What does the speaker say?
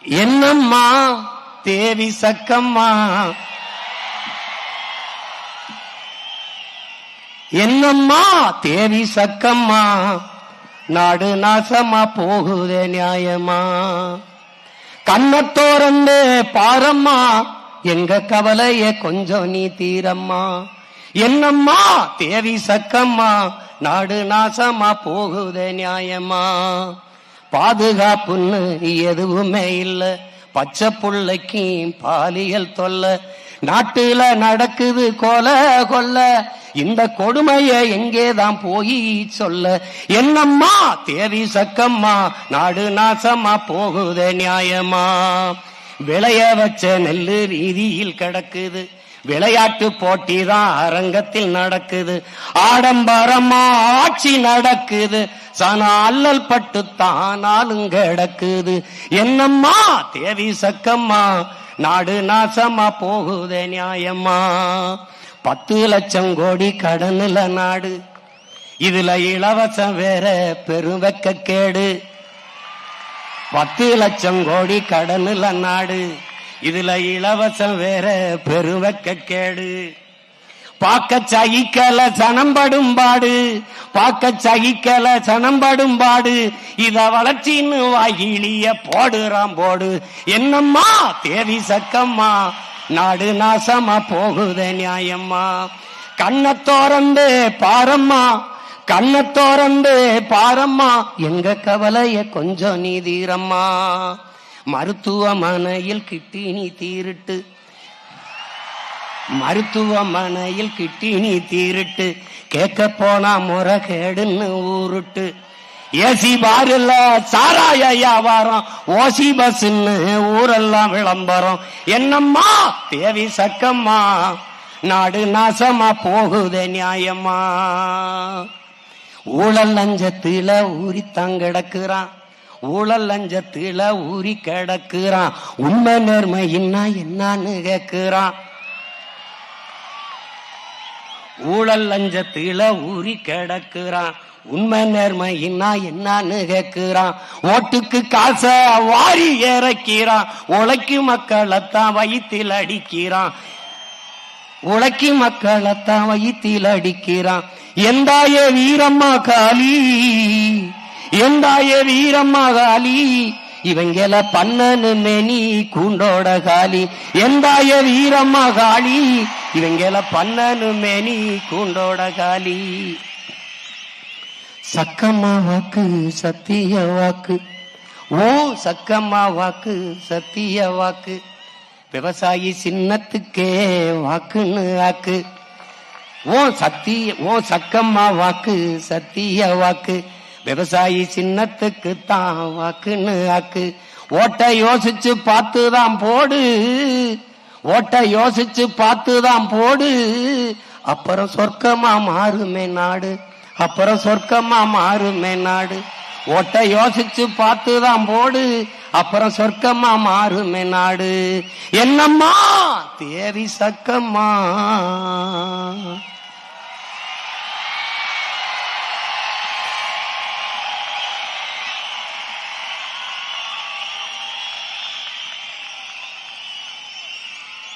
என்னம்மா தேவி சக்கம்மா, என்னம்மா தேவி சக்கம்மா, நாடு நாசமா போகுதே நியாயமா. கண்ணத்தோரந்து பாரம்மா, எங்க கவலைய கொஞ்சம் நீ தீரம்மா. என்னம்மா தேவி சக்கம்மா, நாடு நாசமா போகுதே நியாயமா. பாதுகாப்புன்னு எதுவுமே இல்ல, பச்சை புள்ளைக்கு பாலியல் தொல்ல, நாட்டுல நடக்குது கொலை கொல்ல, இந்த கொடுமைய எங்கேதான் போய் சொல்ல. என்னம்மா தேவி சக்கம்மா, நாடு நாசமா போகுதே நியாயமா. விளைய வச்ச நெல்லு ரீதியில் கிடக்குது, விளையாட்டு போட்டிதான் அரங்கத்தில் நடக்குது, ஆடம்பரமா ஆட்சி நடக்குது, சன அல்லல் பட்டு தானாலும் கிடக்குது. என்னம்மா தேவி சக்கம்மா, நாடு நாசமா போகுதே நியாயமா. 10 லட்சம் கோடி கடனுல நாடு, இதுல இலவசம் வேற பெருவெக்க கேடு. 10 லட்சம் கோடி கடனுல நாடு, இதுல இலவசம் வேற பெருவெக்க கேடு. பாக்க சகிக்கல சனம்படும் பாடு, பாக்க சகிக்கல சனம்படும் பாடு, இத வளர்ச்சின்னு வாயிலிய போடுறான் போடு. என்னம்மா தேவி சக்கம்மா, நாடு நாசமா போகுதே நியாயம்மா. கண்ணத்தோரந்து பாரம்மா, கண்ணத்தோரந்து பாரம்மா, எங்க கவலைய கொஞ்சம் நீ தீரம்மா. மருத்துவமனையில் கிட்டினி தீருட்டு, மருத்துவமனையில் கிட்டினி தீருட்டு, கேட்க போனா முறைகேடுன்னு ஊருட்டு. ஏசி பாருல சாராய வியாபாரம், ஓசி பஸ்ன்னு ஊரெல்லாம் விளம்பரம். என்னம்மா தேவி சக்கம்மா, நாடு நாசமா போகுதே நியாயமா. ஊழல் லஞ்சத்தில ஊறித்தான் கிடக்குறான், ஊழல் லஞ்சத்தில ஊறி கிடக்குறான், உண்மை நேர்மையின்னா என்னன்னு கேக்குறான். ஊழல் லஞ்சத்தில ஊறி கிடக்குறான், உண்மை நேர்மையின்னா என்னன்னு கேக்குறான். ஓட்டுக்கு காசை வாரி இறக்கிறான், உழைக்கும் மக்களைத்தான் வயிற்றில் அடிக்கிறான், உழைக்கும் மக்களைத்தான் வயிற்றில் அடிக்கிறான். எந்தாய வீரம்மா காளி, எந்தாய வீரம்மா காளி, இவங்கள பண்ணனு மேனி கூண்டோட காலி. எந்தாய வீரம்மா காளி, இவங்கள பண்ணனு மேனி கூண்டோட காலி. சக்கம்மா வாக்கு சத்திய வாக்கு, ஓ சக்கம்மா வாக்கு சத்திய வாக்கு, விவசாயி சின்னத்துக்கே வாக்குன்னு ஆக்கு. ஓ சக்கம்மா வாக்கு சத்திய வாக்கு, விவசாயி சின்னத்துக்கு தான் வாக்குன்னு ஆக்கு. ஓட்ட யோசிச்சு பார்த்துதான் போடு, ஓட்ட யோசிச்சு பார்த்துதான் போடு, அப்புறம் சொர்க்கமா மாறுமே நாடு, அப்புறம் சொர்க்கமா மாறுமே நாடு. ஓட்ட யோசிச்சு பார்த்துதான் போடு, அப்புறம் சொர்க்கமா மாறுமே நாடு. என்னம்மா தேவி சக்கம்மா.